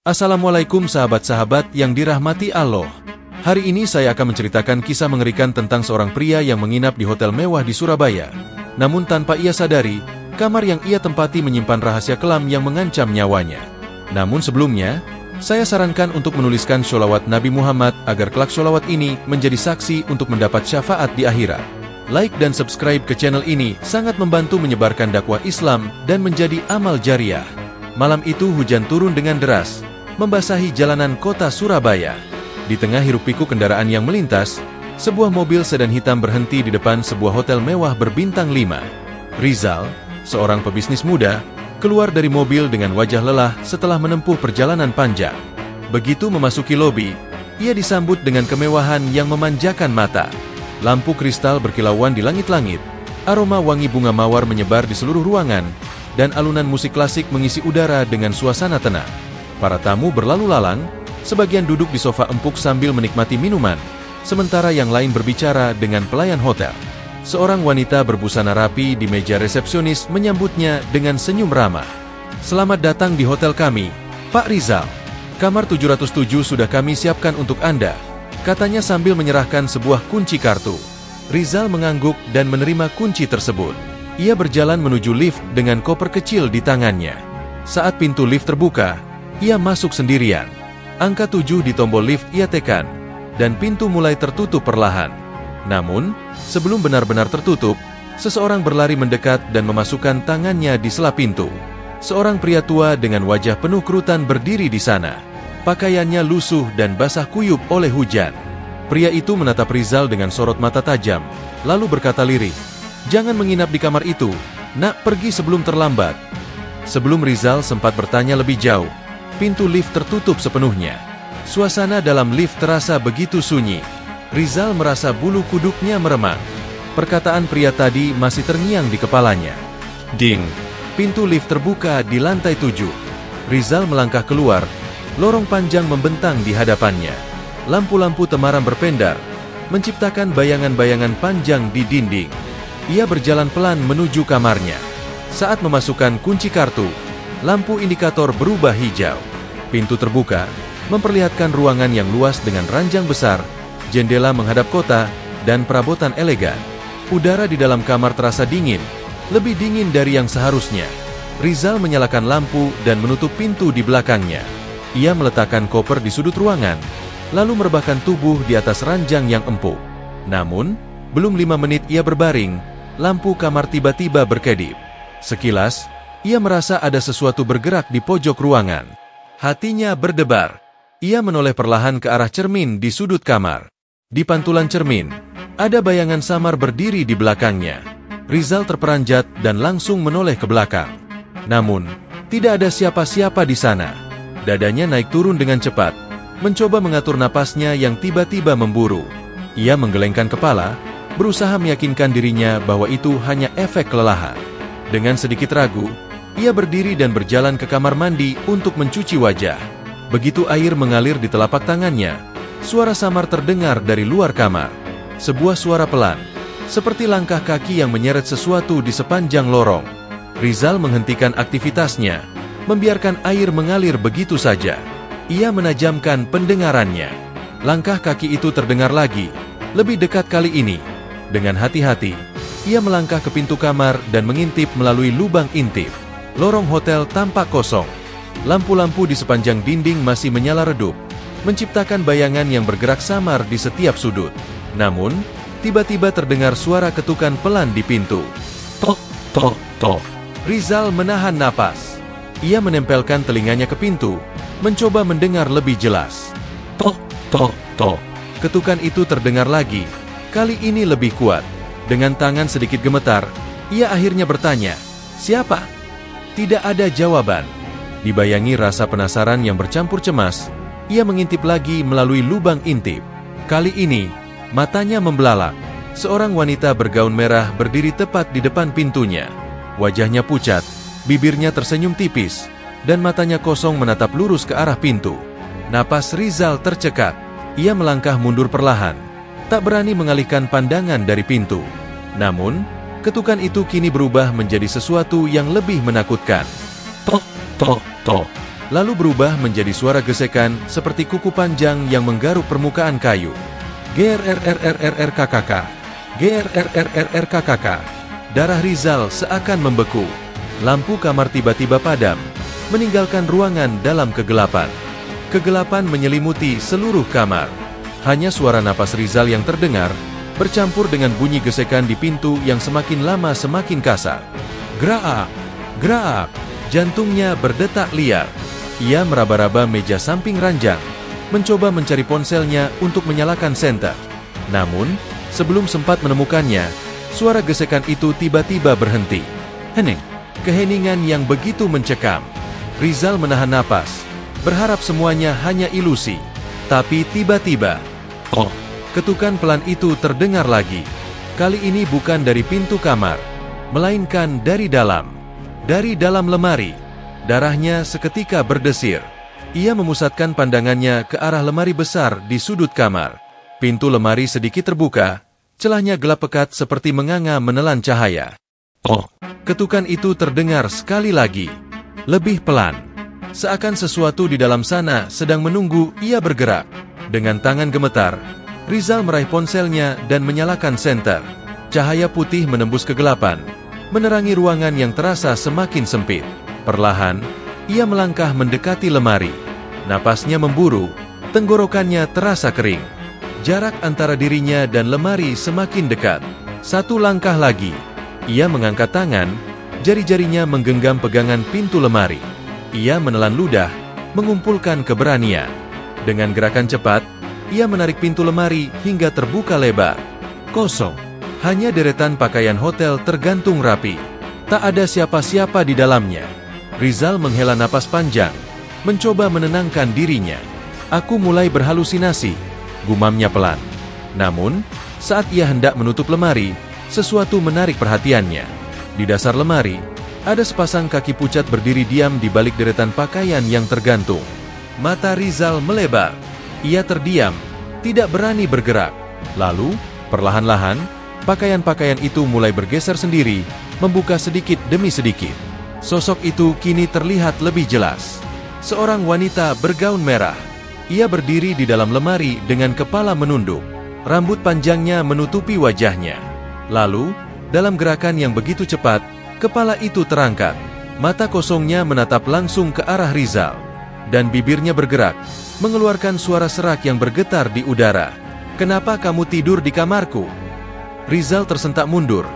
Assalamualaikum sahabat-sahabat yang dirahmati Allah. Hari ini saya akan menceritakan kisah mengerikan tentang seorang pria yang menginap di hotel mewah di Surabaya. Namun tanpa ia sadari, kamar yang ia tempati menyimpan rahasia kelam yang mengancam nyawanya. Namun sebelumnya, saya sarankan untuk menuliskan sholawat Nabi Muhammad agar kelak sholawat ini menjadi saksi untuk mendapat syafaat di akhirat. Like dan subscribe ke channel ini sangat membantu menyebarkan dakwah Islam dan menjadi amal jariah. Malam itu hujan turun dengan deras, membasahi jalanan kota Surabaya. Di tengah hiruk-pikuk kendaraan yang melintas, sebuah mobil sedan hitam berhenti di depan sebuah hotel mewah berbintang 5. Rizal, seorang pebisnis muda, keluar dari mobil dengan wajah lelah setelah menempuh perjalanan panjang. Begitu memasuki lobi, ia disambut dengan kemewahan yang memanjakan mata. Lampu kristal berkilauan di langit-langit, aroma wangi bunga mawar menyebar di seluruh ruangan, dan alunan musik klasik mengisi udara dengan suasana tenang. Para tamu berlalu lalang, sebagian duduk di sofa empuk sambil menikmati minuman, sementara yang lain berbicara dengan pelayan hotel. Seorang wanita berbusana rapi di meja resepsionis menyambutnya dengan senyum ramah. "Selamat datang di hotel kami, Pak Rizal. Kamar 707 sudah kami siapkan untuk Anda," katanya sambil menyerahkan sebuah kunci kartu. Rizal mengangguk dan menerima kunci tersebut. Ia berjalan menuju lift dengan koper kecil di tangannya. Saat pintu lift terbuka, ia masuk sendirian. Angka 7 di tombol lift ia tekan, dan pintu mulai tertutup perlahan. Namun, sebelum benar-benar tertutup, seseorang berlari mendekat dan memasukkan tangannya di sela pintu. Seorang pria tua dengan wajah penuh kerutan berdiri di sana. Pakaiannya lusuh dan basah kuyup oleh hujan. Pria itu menatap Rizal dengan sorot mata tajam, lalu berkata lirih, "Jangan menginap di kamar itu, nak, pergi sebelum terlambat." Sebelum Rizal sempat bertanya lebih jauh, pintu lift tertutup sepenuhnya. Suasana dalam lift terasa begitu sunyi. Rizal merasa bulu kuduknya meremang. Perkataan pria tadi masih terngiang di kepalanya. Ding! Pintu lift terbuka di lantai 7. Rizal melangkah keluar. Lorong panjang membentang di hadapannya. Lampu-lampu temaram berpendar, menciptakan bayangan-bayangan panjang di dinding. Ia berjalan pelan menuju kamarnya. Saat memasukkan kunci kartu, lampu indikator berubah hijau. Pintu terbuka, memperlihatkan ruangan yang luas dengan ranjang besar, jendela menghadap kota, dan perabotan elegan. Udara di dalam kamar terasa dingin, lebih dingin dari yang seharusnya. Rizal menyalakan lampu dan menutup pintu di belakangnya. Ia meletakkan koper di sudut ruangan, lalu merebahkan tubuh di atas ranjang yang empuk. Namun, belum 5 menit ia berbaring, lampu kamar tiba-tiba berkedip. Sekilas, ia merasa ada sesuatu bergerak di pojok ruangan. Hatinya berdebar. Ia menoleh perlahan ke arah cermin di sudut kamar. Di pantulan cermin, ada bayangan samar berdiri di belakangnya. Rizal terperanjat dan langsung menoleh ke belakang. Namun, tidak ada siapa-siapa di sana. Dadanya naik turun dengan cepat, mencoba mengatur napasnya yang tiba-tiba memburu. Ia menggelengkan kepala, berusaha meyakinkan dirinya bahwa itu hanya efek kelelahan. Dengan sedikit ragu, ia berdiri dan berjalan ke kamar mandi untuk mencuci wajah. Begitu air mengalir di telapak tangannya, suara samar terdengar dari luar kamar. Sebuah suara pelan, seperti langkah kaki yang menyeret sesuatu di sepanjang lorong. Rizal menghentikan aktivitasnya, membiarkan air mengalir begitu saja. Ia menajamkan pendengarannya. Langkah kaki itu terdengar lagi, lebih dekat kali ini. Dengan hati-hati, ia melangkah ke pintu kamar dan mengintip melalui lubang intip. Lorong hotel tampak kosong. Lampu-lampu di sepanjang dinding masih menyala redup, menciptakan bayangan yang bergerak samar di setiap sudut. Namun, tiba-tiba terdengar suara ketukan pelan di pintu. Tok, tok, tok. Rizal menahan napas. Ia menempelkan telinganya ke pintu, mencoba mendengar lebih jelas. Tok, tok, tok. Ketukan itu terdengar lagi, kali ini lebih kuat. Dengan tangan sedikit gemetar, ia akhirnya bertanya, "Siapa?" Tidak ada jawaban. Dibayangi rasa penasaran yang bercampur cemas, ia mengintip lagi melalui lubang intip. Kali ini, matanya membelalak. Seorang wanita bergaun merah berdiri tepat di depan pintunya. Wajahnya pucat, bibirnya tersenyum tipis, dan matanya kosong menatap lurus ke arah pintu. Napas Rizal tercekat. Ia melangkah mundur perlahan, tak berani mengalihkan pandangan dari pintu. Namun, ketukan itu kini berubah menjadi sesuatu yang lebih menakutkan. Tok, tok, tok. lalu berubah menjadi suara gesekan seperti kuku panjang yang menggaruk permukaan kayu. GRRRRRKKK, GRRRRRKKK. Darah Rizal seakan membeku. Lampu kamar tiba-tiba padam, meninggalkan ruangan dalam kegelapan. Kegelapan menyelimuti seluruh kamar. Hanya suara napas Rizal yang terdengar, bercampur dengan bunyi gesekan di pintu yang semakin lama semakin kasar. Gerak, gerak, jantungnya berdetak liar. Ia meraba-raba meja samping ranjang, mencoba mencari ponselnya untuk menyalakan senter. Namun, sebelum sempat menemukannya, suara gesekan itu tiba-tiba berhenti. Hening, keheningan yang begitu mencekam. Rizal menahan napas, berharap semuanya hanya ilusi. Tapi tiba-tiba, ketukan pelan itu terdengar lagi. Kali ini bukan dari pintu kamar, melainkan dari dalam lemari. Darahnya seketika berdesir. Ia memusatkan pandangannya ke arah lemari besar di sudut kamar. Pintu lemari sedikit terbuka, celahnya gelap pekat seperti menganga menelan cahaya. Ketukan itu terdengar sekali lagi, lebih pelan. Seakan sesuatu di dalam sana sedang menunggu ia bergerak. Dengan tangan gemetar, Rizal meraih ponselnya dan menyalakan senter. Cahaya putih menembus kegelapan, menerangi ruangan yang terasa semakin sempit. Perlahan, ia melangkah mendekati lemari. Napasnya memburu, tenggorokannya terasa kering. Jarak antara dirinya dan lemari semakin dekat. Satu langkah lagi, ia mengangkat tangan, jari-jarinya menggenggam pegangan pintu lemari. Ia menelan ludah, mengumpulkan keberanian. Dengan gerakan cepat, ia menarik pintu lemari hingga terbuka lebar. Kosong. Hanya deretan pakaian hotel tergantung rapi. Tak ada siapa-siapa di dalamnya. Rizal menghela napas panjang, mencoba menenangkan dirinya. Aku mulai berhalusinasi, gumamnya pelan. Namun, saat ia hendak menutup lemari, sesuatu menarik perhatiannya. Di dasar lemari, ada sepasang kaki pucat berdiri diam di balik deretan pakaian yang tergantung. Mata Rizal melebar. Ia terdiam, tidak berani bergerak. Lalu, perlahan-lahan, pakaian-pakaian itu mulai bergeser sendiri, membuka sedikit demi sedikit. Sosok itu kini terlihat lebih jelas. Seorang wanita bergaun merah. Ia berdiri di dalam lemari dengan kepala menunduk. Rambut panjangnya menutupi wajahnya. Lalu, dalam gerakan yang begitu cepat, kepala itu terangkat. Mata kosongnya menatap langsung ke arah Rizal. Dan bibirnya bergerak, mengeluarkan suara serak yang bergetar di udara. Kenapa kamu tidur di kamarku? Rizal tersentak mundur.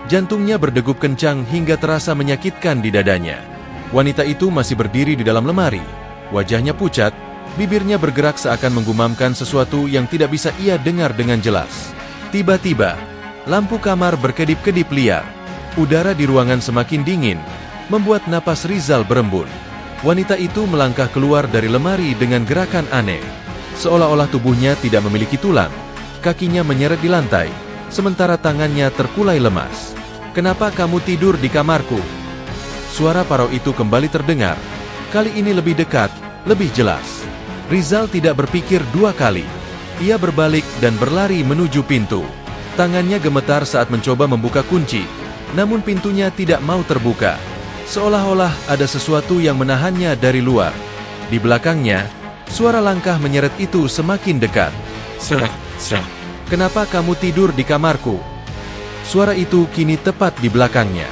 Jantungnya berdegup kencang hingga terasa menyakitkan di dadanya. Wanita itu masih berdiri di dalam lemari. Wajahnya pucat, bibirnya bergerak seakan menggumamkan sesuatu yang tidak bisa ia dengar dengan jelas. Tiba-tiba, lampu kamar berkedip-kedip liar. Udara di ruangan semakin dingin, membuat napas Rizal berembun. Wanita itu melangkah keluar dari lemari dengan gerakan aneh. Seolah-olah tubuhnya tidak memiliki tulang. Kakinya menyeret di lantai, sementara tangannya terkulai lemas. Kenapa kamu tidur di kamarku? Suara parau itu kembali terdengar. Kali ini lebih dekat, lebih jelas. Rizal tidak berpikir dua kali. Ia berbalik dan berlari menuju pintu. Tangannya gemetar saat mencoba membuka kunci. Namun pintunya tidak mau terbuka. Seolah-olah ada sesuatu yang menahannya dari luar. Di belakangnya, suara langkah menyeret itu semakin dekat. Kenapa kamu tidur di kamarku? Suara itu kini tepat di belakangnya.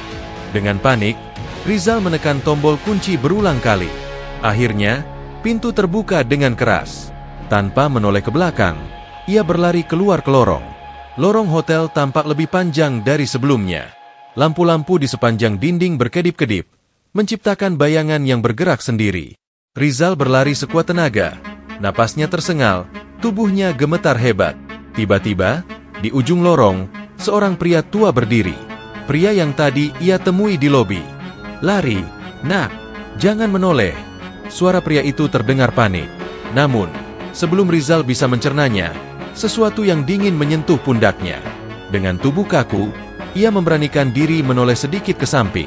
Dengan panik, Rizal menekan tombol kunci berulang kali. Akhirnya, pintu terbuka dengan keras. Tanpa menoleh ke belakang, ia berlari keluar ke lorong. Lorong hotel tampak lebih panjang dari sebelumnya. Lampu-lampu di sepanjang dinding berkedip-kedip, menciptakan bayangan yang bergerak sendiri. Rizal berlari sekuat tenaga, napasnya tersengal, tubuhnya gemetar hebat. Tiba-tiba, di ujung lorong, seorang pria tua berdiri. Pria yang tadi ia temui di lobi. Lari, nak, jangan menoleh. Suara pria itu terdengar panik. Namun, sebelum Rizal bisa mencernanya, sesuatu yang dingin menyentuh pundaknya. Dengan tubuh kaku, ia memberanikan diri menoleh sedikit ke samping.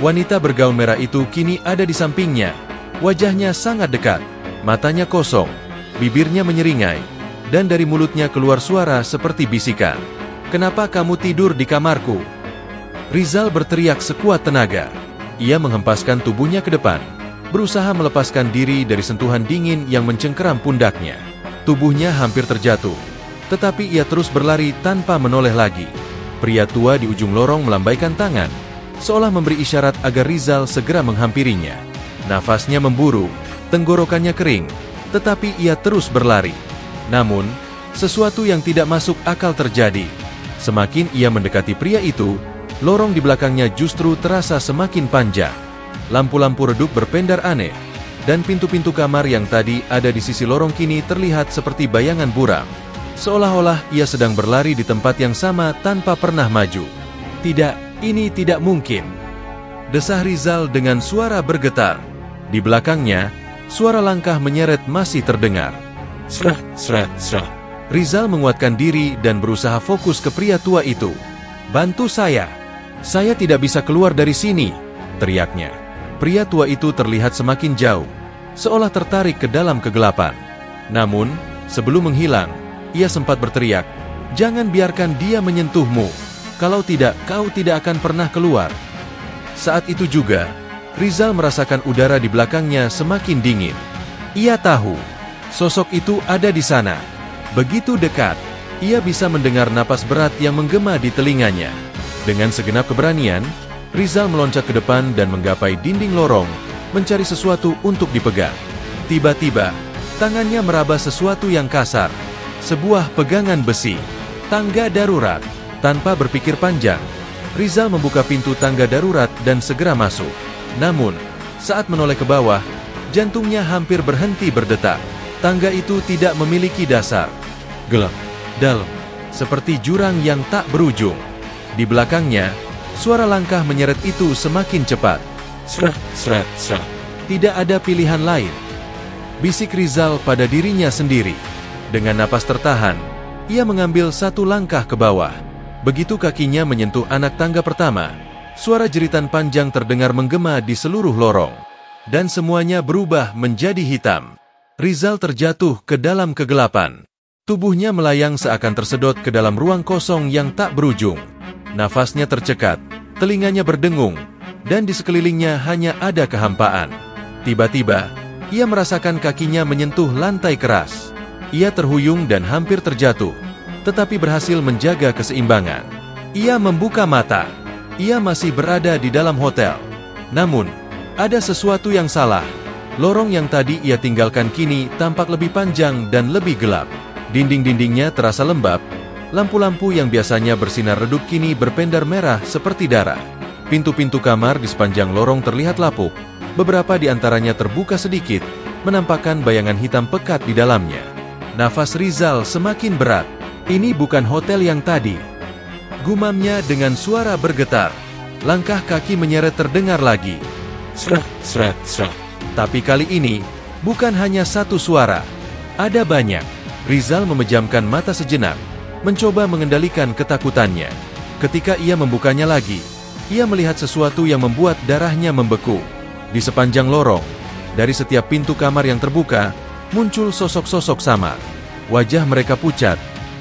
Wanita bergaun merah itu kini ada di sampingnya. Wajahnya sangat dekat, matanya kosong, bibirnya menyeringai, dan dari mulutnya keluar suara seperti bisikan. Kenapa kamu tidur di kamarku? Rizal berteriak sekuat tenaga. Ia menghempaskan tubuhnya ke depan, berusaha melepaskan diri dari sentuhan dingin yang mencengkeram pundaknya. Tubuhnya hampir terjatuh, tetapi ia terus berlari tanpa menoleh lagi. Pria tua di ujung lorong melambaikan tangan, seolah memberi isyarat agar Rizal segera menghampirinya. Nafasnya memburu, tenggorokannya kering, tetapi ia terus berlari. Namun, sesuatu yang tidak masuk akal terjadi. Semakin ia mendekati pria itu, lorong di belakangnya justru terasa semakin panjang. Lampu-lampu redup berpendar aneh, dan pintu-pintu kamar yang tadi ada di sisi lorong kini terlihat seperti bayangan buram. Seolah-olah ia sedang berlari di tempat yang sama tanpa pernah maju. Tidak, ini tidak mungkin, desah Rizal dengan suara bergetar. Di belakangnya, suara langkah menyeret masih terdengar. Srah, srah, srah. Rizal menguatkan diri dan berusaha fokus ke pria tua itu. "Bantu saya tidak bisa keluar dari sini," teriaknya. Pria tua itu terlihat semakin jauh, seolah tertarik ke dalam kegelapan. Namun, sebelum menghilang, ia sempat berteriak, "Jangan biarkan dia menyentuhmu. Kalau tidak, kau tidak akan pernah keluar." Saat itu juga, Rizal merasakan udara di belakangnya semakin dingin. Ia tahu, sosok itu ada di sana. Begitu dekat, ia bisa mendengar napas berat yang menggema di telinganya. Dengan segenap keberanian, Rizal meloncat ke depan dan menggapai dinding lorong, mencari sesuatu untuk dipegang. Tiba-tiba, tangannya meraba sesuatu yang kasar. Sebuah pegangan besi. Tangga darurat. Tanpa berpikir panjang, Rizal membuka pintu tangga darurat dan segera masuk. Namun, saat menoleh ke bawah, jantungnya hampir berhenti berdetak. Tangga itu tidak memiliki dasar. Gelap, dalam, seperti jurang yang tak berujung. Di belakangnya, suara langkah menyeret itu semakin cepat. Srah, srah, srah. Tidak ada pilihan lain, bisik Rizal pada dirinya sendiri. Dengan napas tertahan, ia mengambil satu langkah ke bawah. Begitu kakinya menyentuh anak tangga pertama, suara jeritan panjang terdengar menggema di seluruh lorong. Dan semuanya berubah menjadi hitam. Rizal terjatuh ke dalam kegelapan. Tubuhnya melayang seakan tersedot ke dalam ruang kosong yang tak berujung. Nafasnya tercekat, telinganya berdengung, dan di sekelilingnya hanya ada kehampaan. Tiba-tiba, ia merasakan kakinya menyentuh lantai keras. Ia terhuyung dan hampir terjatuh, tetapi berhasil menjaga keseimbangan. Ia membuka mata. Ia masih berada di dalam hotel. Namun, ada sesuatu yang salah. Lorong yang tadi ia tinggalkan kini tampak lebih panjang dan lebih gelap. Dinding-dindingnya terasa lembab. Lampu-lampu yang biasanya bersinar redup kini berpendar merah seperti darah. Pintu-pintu kamar di sepanjang lorong terlihat lapuk. Beberapa di antaranya terbuka sedikit, menampakkan bayangan hitam pekat di dalamnya. Nafas Rizal semakin berat. Ini bukan hotel yang tadi, gumamnya dengan suara bergetar. Langkah kaki menyeret terdengar lagi. Srah, srah, srah. Tapi kali ini, bukan hanya satu suara. Ada banyak. Rizal memejamkan mata sejenak, mencoba mengendalikan ketakutannya. Ketika ia membukanya lagi, ia melihat sesuatu yang membuat darahnya membeku. Di sepanjang lorong, dari setiap pintu kamar yang terbuka, muncul sosok-sosok samar. Wajah mereka pucat,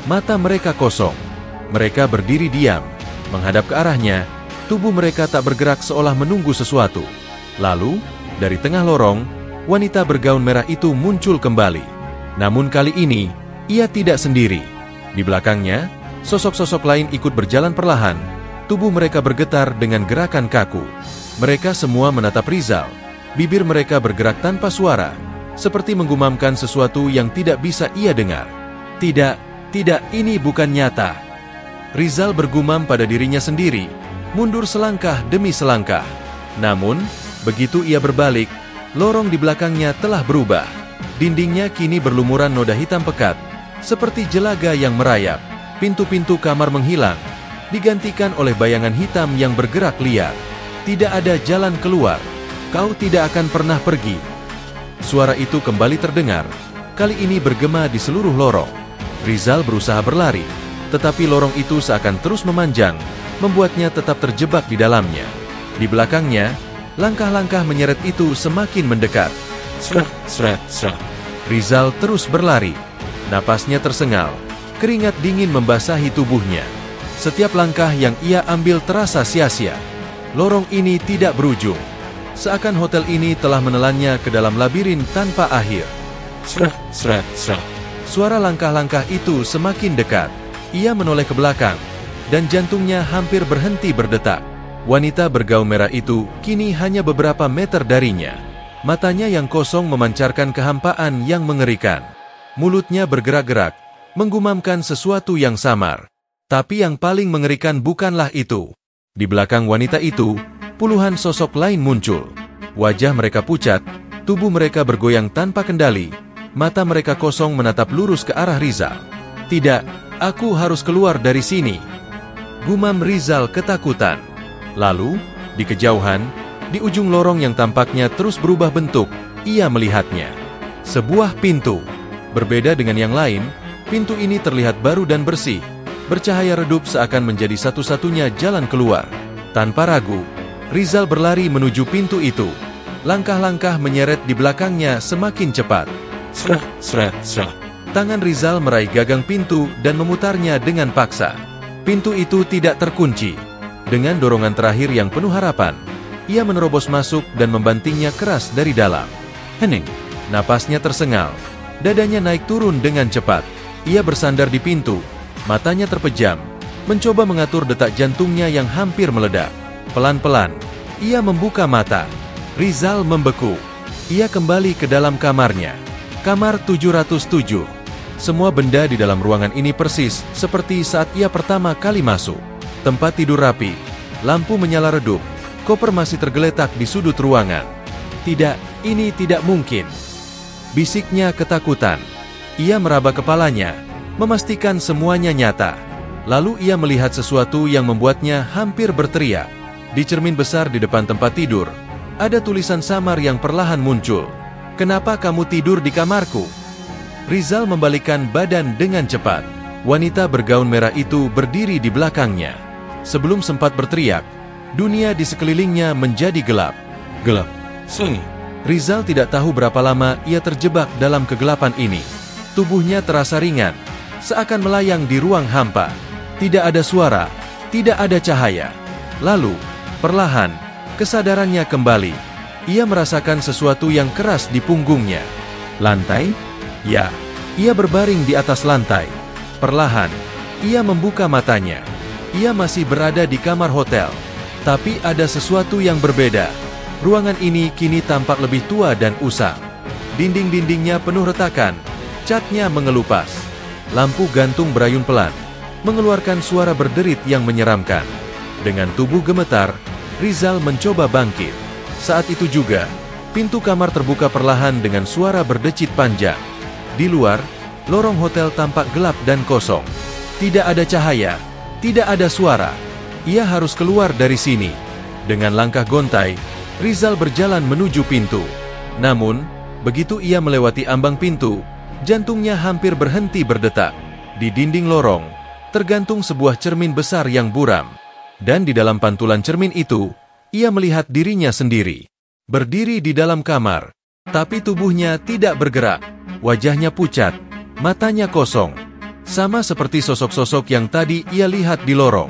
mata mereka kosong. Mereka berdiri diam, menghadap ke arahnya. Tubuh mereka tak bergerak seolah menunggu sesuatu. Lalu, dari tengah lorong, wanita bergaun merah itu muncul kembali. Namun kali ini, ia tidak sendiri. Di belakangnya, sosok-sosok lain ikut berjalan perlahan. Tubuh mereka bergetar dengan gerakan kaku. Mereka semua menatap Rizal. Bibir mereka bergerak tanpa suara, seperti menggumamkan sesuatu yang tidak bisa ia dengar. Tidak, ini bukan nyata. Rizal bergumam pada dirinya sendiri, mundur selangkah demi selangkah. Namun, begitu ia berbalik, lorong di belakangnya telah berubah. Dindingnya kini berlumuran noda hitam pekat, seperti jelaga yang merayap. Pintu-pintu kamar menghilang, digantikan oleh bayangan hitam yang bergerak liar. Tidak ada jalan keluar. Kau tidak akan pernah pergi. Suara itu kembali terdengar, kali ini bergema di seluruh lorong. Rizal berusaha berlari, tetapi lorong itu seakan terus memanjang, membuatnya tetap terjebak di dalamnya. Di belakangnya, langkah-langkah menyeret itu semakin mendekat. Srah, srah, srah. Rizal terus berlari. Napasnya tersengal, keringat dingin membasahi tubuhnya. Setiap langkah yang ia ambil terasa sia-sia. Lorong ini tidak berujung. Seakan hotel ini telah menelannya ke dalam labirin tanpa akhir. Srek, srek, srek. Suara langkah-langkah itu semakin dekat. Ia menoleh ke belakang, dan jantungnya hampir berhenti berdetak. Wanita bergaun merah itu kini hanya beberapa meter darinya. Matanya yang kosong memancarkan kehampaan yang mengerikan. Mulutnya bergerak-gerak, menggumamkan sesuatu yang samar. Tapi yang paling mengerikan bukanlah itu. Di belakang wanita itu, puluhan sosok lain muncul. Wajah mereka pucat, tubuh mereka bergoyang tanpa kendali, mata mereka kosong menatap lurus ke arah Rizal. "Tidak, aku harus keluar dari sini," gumam Rizal ketakutan. Lalu, di kejauhan, di ujung lorong yang tampaknya terus berubah bentuk, ia melihatnya. Sebuah pintu. Berbeda dengan yang lain, pintu ini terlihat baru dan bersih, bercahaya redup seakan menjadi satu-satunya jalan keluar. Tanpa ragu, Rizal berlari menuju pintu itu. Langkah-langkah menyeret di belakangnya semakin cepat. Srek, srek, srek. Tangan Rizal meraih gagang pintu dan memutarnya dengan paksa. Pintu itu tidak terkunci. Dengan dorongan terakhir yang penuh harapan, ia menerobos masuk dan membantingnya keras dari dalam. Hening. Napasnya tersengal. Dadanya naik turun dengan cepat. Ia bersandar di pintu. Matanya terpejam, mencoba mengatur detak jantungnya yang hampir meledak. Pelan-pelan, ia membuka mata. Rizal membeku. Ia kembali ke dalam kamarnya. Kamar 707. Semua benda di dalam ruangan ini persis seperti saat ia pertama kali masuk. Tempat tidur rapi, lampu menyala redup, koper masih tergeletak di sudut ruangan. "Tidak, ini tidak mungkin," bisiknya ketakutan. Ia meraba kepalanya, memastikan semuanya nyata. Lalu ia melihat sesuatu yang membuatnya hampir berteriak. Di cermin besar di depan tempat tidur, ada tulisan samar yang perlahan muncul. "Kenapa kamu tidur di kamarku?" Rizal membalikkan badan dengan cepat. Wanita bergaun merah itu berdiri di belakangnya. Sebelum sempat berteriak, dunia di sekelilingnya menjadi gelap. Gelap, sunyi. Rizal tidak tahu berapa lama ia terjebak dalam kegelapan ini. Tubuhnya terasa ringan, seakan melayang di ruang hampa. Tidak ada suara, tidak ada cahaya. Lalu, perlahan, kesadarannya kembali. Ia merasakan sesuatu yang keras di punggungnya. Lantai? Ya, ia berbaring di atas lantai. Perlahan, ia membuka matanya. Ia masih berada di kamar hotel. Tapi ada sesuatu yang berbeda. Ruangan ini kini tampak lebih tua dan usang. Dinding-dindingnya penuh retakan. Catnya mengelupas. Lampu gantung berayun pelan, mengeluarkan suara berderit yang menyeramkan. Dengan tubuh gemetar, Rizal mencoba bangkit. Saat itu juga, pintu kamar terbuka perlahan dengan suara berdecit panjang. Di luar, lorong hotel tampak gelap dan kosong. Tidak ada cahaya, tidak ada suara. Ia harus keluar dari sini. Dengan langkah gontai, Rizal berjalan menuju pintu. Namun, begitu ia melewati ambang pintu, jantungnya hampir berhenti berdetak. Di dinding lorong, tergantung sebuah cermin besar yang buram. Dan di dalam pantulan cermin itu, ia melihat dirinya sendiri. Berdiri di dalam kamar, tapi tubuhnya tidak bergerak. Wajahnya pucat, matanya kosong. Sama seperti sosok-sosok yang tadi ia lihat di lorong.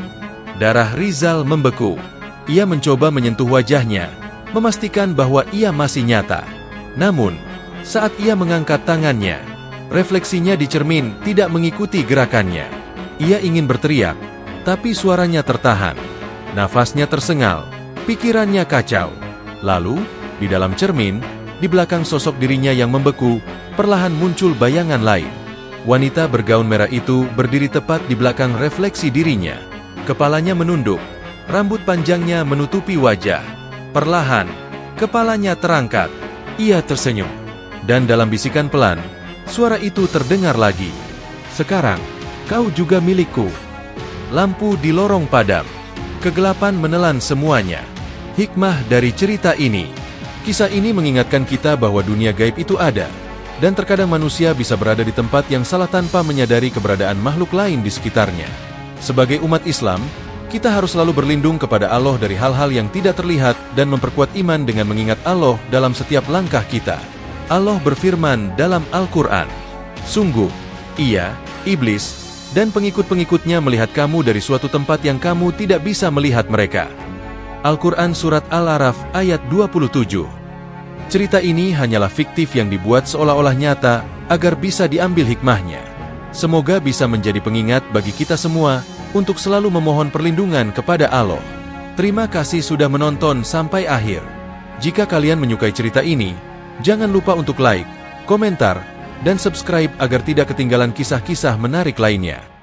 Darah Rizal membeku. Ia mencoba menyentuh wajahnya, memastikan bahwa ia masih nyata. Namun, saat ia mengangkat tangannya, refleksinya di cermin tidak mengikuti gerakannya. Ia ingin berteriak, tapi suaranya tertahan. Nafasnya tersengal, pikirannya kacau. Lalu, di dalam cermin, di belakang sosok dirinya yang membeku, perlahan muncul bayangan lain. Wanita bergaun merah itu berdiri tepat di belakang refleksi dirinya. Kepalanya menunduk, rambut panjangnya menutupi wajah. Perlahan, kepalanya terangkat. Ia tersenyum. Dan dalam bisikan pelan, suara itu terdengar lagi. "Sekarang, kau juga milikku." Lampu di lorong padam. Kegelapan menelan semuanya. Hikmah dari cerita ini. Kisah ini mengingatkan kita bahwa dunia gaib itu ada. Dan terkadang manusia bisa berada di tempat yang salah tanpa menyadari keberadaan makhluk lain di sekitarnya. Sebagai umat Islam, kita harus selalu berlindung kepada Allah dari hal-hal yang tidak terlihat dan memperkuat iman dengan mengingat Allah dalam setiap langkah kita. Allah berfirman dalam Al-Quran, "Sungguh, ia, iblis, dan pengikut-pengikutnya melihat kamu dari suatu tempat yang kamu tidak bisa melihat mereka. Al-Quran Surat Al-Araf ayat 27. Cerita ini hanyalah fiktif yang dibuat seolah-olah nyata agar bisa diambil hikmahnya. Semoga bisa menjadi pengingat bagi kita semua untuk selalu memohon perlindungan kepada Allah. Terima kasih sudah menonton sampai akhir. Jika kalian menyukai cerita ini, jangan lupa untuk like, komentar, dan subscribe agar tidak ketinggalan kisah-kisah menarik lainnya.